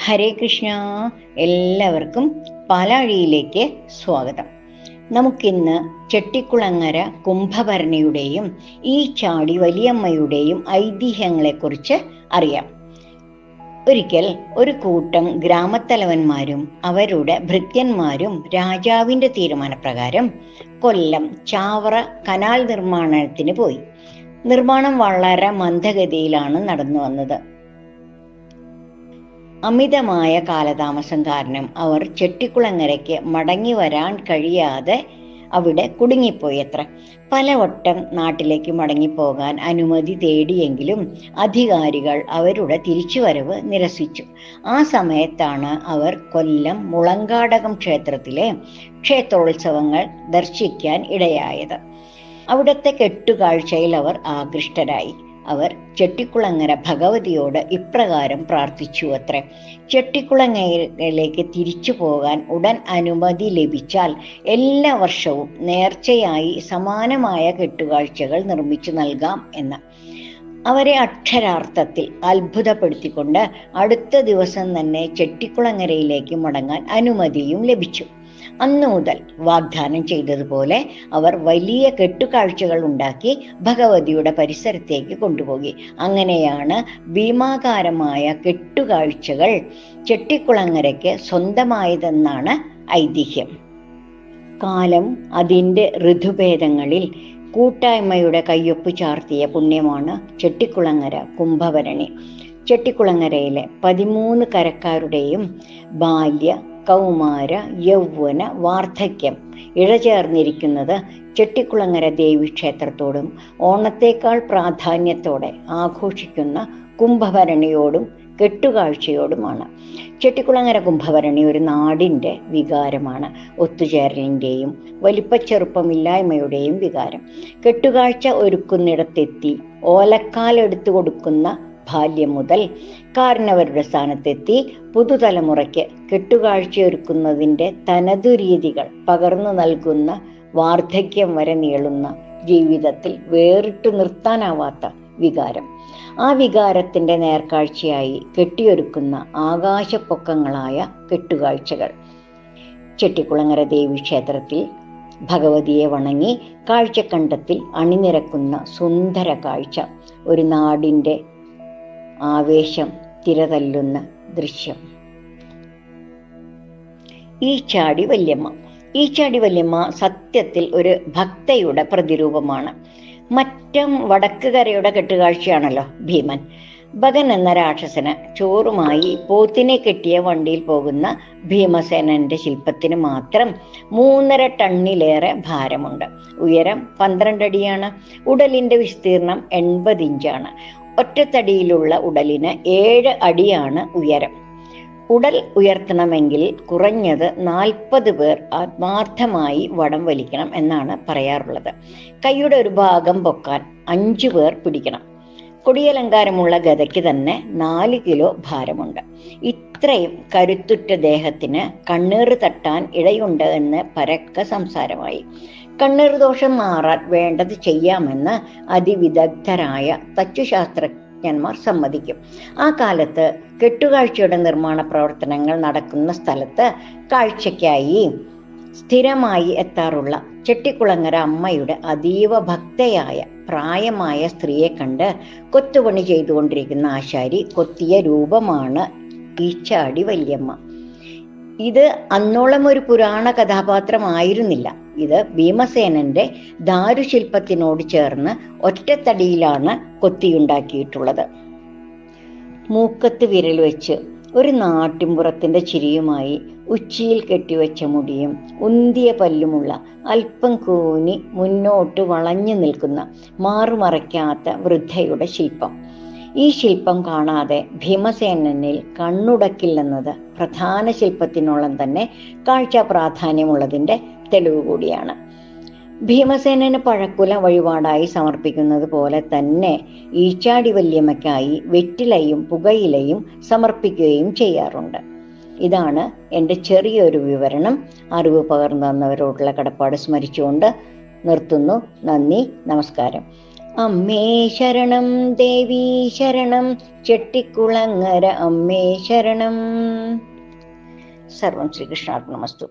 ഹരേ കൃഷ്ണ. എല്ലാവർക്കും പാലാഴിയിലേക്ക് സ്വാഗതം. നമുക്കിന്ന് ചെട്ടിക്കുളങ്ങര കുംഭഭരണിയുടെയും ഈ ചാടി വലിയമ്മയുടെയും ഐതിഹ്യങ്ങളെക്കുറിച്ച് അറിയാം. ഒരിക്കൽ ഒരു കൂട്ടം ഗ്രാമത്തലവന്മാരും അവരുടെ ഭൃത്യന്മാരും രാജാവിന്റെ തീരുമാനപ്രകാരം കൊല്ലം ചാവറ കനാൽ നിർമ്മാണത്തിന് പോയി. നിർമ്മാണം വളരെ മന്ദഗതിയിലാണ് നടന്നു വന്നത്. അമിതമായ കാലതാമസം കാരണം അവർ ചെട്ടിക്കുളങ്ങരയ്ക്ക് മടങ്ങി വരാൻ കഴിയാതെ അവിടെ കുടുങ്ങിപ്പോയത്ര. പലവട്ടം നാട്ടിലേക്ക് മടങ്ങിപ്പോകാൻ അനുമതി തേടിയെങ്കിലും അധികാരികൾ അവരുടെ തിരിച്ചുവരവ് നിരസിച്ചു. ആ സമയത്താണ് അവർ കൊല്ലം മുളങ്കാടകം ക്ഷേത്രത്തിലെ ക്ഷേത്രോത്സവങ്ങൾ ദർശിക്കാൻ ഇടയായത്. അവിടുത്തെ കെട്ടുകാഴ്ചയിൽ അവർ ആകൃഷ്ടരായി. അവർ ചെട്ടിക്കുളങ്ങര ഭഗവതിയോട് ഇപ്രകാരം പ്രാർത്ഥിച്ചു അത്രേ: ചെട്ടിക്കുളങ്ങരയിലേക്ക് തിരിച്ചു പോകാൻ ഉടൻ അനുമതി ലഭിച്ചാൽ എല്ലാ വർഷവും നേർച്ചയായി സമാനമായ കെട്ടുകാഴ്ചകൾ നിർമ്മിച്ചു നൽകാം എന്ന്. അവരെ അക്ഷരാർത്ഥത്തിൽ അത്ഭുതപ്പെടുത്തിക്കൊണ്ട് അടുത്ത ദിവസം തന്നെ ചെട്ടിക്കുളങ്ങരയിലേക്ക് മടങ്ങാൻ അനുമതിയും ലഭിച്ചു. അന്നു മുതൽ വാഗ്ദാനം ചെയ്തതുപോലെ അവർ വലിയ കെട്ടുകാഴ്ചകൾ ഉണ്ടാക്കി ഭഗവതിയുടെ പരിസരത്തേക്ക് കൊണ്ടുപോയി. അങ്ങനെയാണ് ഭീമാകാരമായ കെട്ടുകാഴ്ചകൾ ചെട്ടിക്കുളങ്ങരയ്ക്ക് സ്വന്തമായതെന്നാണ് ഐതിഹ്യം. കാലം അതിൻ്റെ ഋതുഭേദങ്ങളിൽ കൂട്ടായ്മയുടെ കയ്യൊപ്പ് ചാർത്തിയ പുണ്യമാണ് ചെട്ടിക്കുളങ്ങര കുംഭഭരണി. ചെട്ടിക്കുളങ്ങരയിലെ 13 കരക്കാരുടെയും ബാല്യ, കൗമാര, യൗവന, വാർദ്ധക്യം ഇഴചേർന്നിരിക്കുന്നത് ചെട്ടിക്കുളങ്ങര ദേവീക്ഷേത്രത്തോടും ഓണത്തേക്കാൾ പ്രാധാന്യത്തോടെ ആഘോഷിക്കുന്ന കുംഭഭരണിയോടും കെട്ടുകാഴ്ചയോടുമാണ്. ചെട്ടിക്കുളങ്ങര കുംഭഭരണി ഒരു നാടിൻ്റെ വികാരമാണ്. ഒത്തുചേരലിൻ്റെയും വലിപ്പച്ചെറുപ്പമില്ലായ്മയുടെയും വികാരം. കെട്ടുകാഴ്ച ഒരുക്കുന്നിടത്തെത്തി ഓലക്കാലെടുത്തു കൊടുക്കുന്ന ബാല്യം മുതൽ കാരണവരുടെ സ്ഥാനത്തെത്തി പുതുതലമുറയ്ക്ക് കെട്ടുകാഴ്ചയൊരുക്കുന്നതിൻ്റെ തനതു രീതികൾ പകർന്നു നൽകുന്ന വാർദ്ധക്യം വരെ നീളുന്ന ജീവിതത്തിൽ വേറിട്ടു നിർത്താനാവാത്ത വികാരം. ആ വികാരത്തിൻ്റെ നേർക്കാഴ്ചയായി കെട്ടിയൊരുക്കുന്ന ആകാശപ്പൊക്കങ്ങളായ കെട്ടുകാഴ്ചകൾ. ചെട്ടിക്കുളങ്ങര ദേവീക്ഷേത്രത്തിൽ ഭഗവതിയെ വണങ്ങി കാഴ്ചക്കണ്ടത്തിൽ അണിനിരക്കുന്ന സുന്ദര കാഴ്ച ഒരു നാടിൻ്റെ ആവേശം തിരതല്ലുന്ന ദൃശ്യം. ഈച്ചാടി വല്യമ്മ. ഈച്ചാടി വല്യമ്മ സത്യത്തിൽ ഒരു ഭക്തയുടെ പ്രതിരൂപമാണ്. മറ്റം വടക്കുകരയുടെ കെട്ടുകാഴ്ചയാണല്ലോ ഭീമൻ. ഭഗൻ എന്ന രാക്ഷസന് ചോറുമായി പോത്തിനെ കെട്ടിയ വണ്ടിയിൽ പോകുന്ന ഭീമസേനന്റെ ശില്പത്തിന് മാത്രം 3.5 ടണ്ണിലേറെ ഭാരമുണ്ട്. ഉയരം 12 അടിയാണ്. ഉടലിന്റെ വിസ്തീർണം 80 ഇഞ്ചാണ്. ഒറ്റത്തടിയിലുള്ള ഉടലിന് 7 അടിയാണ് ഉയരം. ഉടൽ ഉയർത്തണമെങ്കിൽ കുറഞ്ഞത് 40 പേർ ആത്മാർത്ഥമായി വടം വലിക്കണം എന്നാണ് പറയാറുള്ളത്. കൈയുടെ ഒരു ഭാഗം പൊക്കാൻ 5 പേർ പിടിക്കണം. കൊടിയലങ്കാരമുള്ള ഗദയ്ക്ക് തന്നെ 4 കിലോ ഭാരമുണ്ട്. ഇത്രയും കരുത്തുറ്റ ദേഹത്തിന് കണ്ണീറ് തട്ടാൻ ഇടയുണ്ട് എന്ന് പരക്കെ സംസാരമായി. കണ്ണീർ ദോഷം മാറാൻ വേണ്ടത് ചെയ്യാമെന്ന് അതിവിദഗ്ധരായ തച്ചുശാസ്ത്രജ്ഞന്മാർ സമ്മതിക്കും. ആ കാലത്ത് കെട്ടുകാഴ്ചയുടെ നിർമ്മാണ പ്രവർത്തനങ്ങൾ നടക്കുന്ന സ്ഥലത്ത് കാഴ്ചയ്ക്കായി സ്ഥിരമായി എത്താറുള്ള ചെട്ടിക്കുളങ്ങര അമ്മയുടെ അതീവ ഭക്തയായ പ്രായമായ സ്ത്രീയെ കണ്ട് കൊത്തുപണി ചെയ്തുകൊണ്ടിരിക്കുന്ന ആശാരി കൊത്തിയ രൂപമാണ് ഈച്ചാടി വല്യമ്മ. ഇത് അന്നോളം ഒരു പുരാണ കഥാപാത്രമായിരുന്നില്ല. ഇത് ഭീമസേനന്റെ ദാരുശില്പത്തിനോട് ചേർന്ന് ഒറ്റത്തടിയിലാണ് കൊത്തിയുണ്ടാക്കിയിട്ടുള്ളത്. മൂക്കത്ത് വിരൽ വെച്ച് ഒരു നാട്ടിൻപുറത്തിന്റെ ചിരിയുമായി ഉച്ചിയിൽ കെട്ടിവെച്ച മുടിയും ഉന്തിയ പല്ലുമുള്ള അല്പം കൂനി മുന്നോട്ട് വളഞ്ഞു നിൽക്കുന്ന മാറുമറയ്ക്കാത്ത വൃദ്ധയുടെ ശില്പം. ഈ ശില്പം കാണാതെ ഭീമസേനനിൽ കണ്ണുടക്കില്ലെന്നത് പ്രധാന ശില്പത്തിനോളം തന്നെ കാഴ്ച പ്രാധാന്യമുള്ളതിൻ്റെ തെളിവ് കൂടിയാണ്. ഭീമസേനന് പഴക്കുല വഴിപാടായി സമർപ്പിക്കുന്നത് പോലെ തന്നെ ഈച്ചാടി വല്യമ്മയ്ക്കായി വെറ്റിലയും പുകയിലയും സമർപ്പിക്കുകയും ചെയ്യാറുണ്ട്. ഇതാണ് എൻ്റെ ചെറിയൊരു വിവരണം. അറിവ് പകർന്നു തന്നവരോടുള്ള കടപ്പാട് സ്മരിച്ചുകൊണ്ട് നിർത്തുന്നു. നന്ദി, നമസ്കാരം. അമ്മേ ശരണം ദേവീ ശരണം ചെട്ടിക്കുളങ്ങര അമ്മേ ശരണം. സർവം ശ്രീകൃഷ്ണാർപ്പണമസ്തു.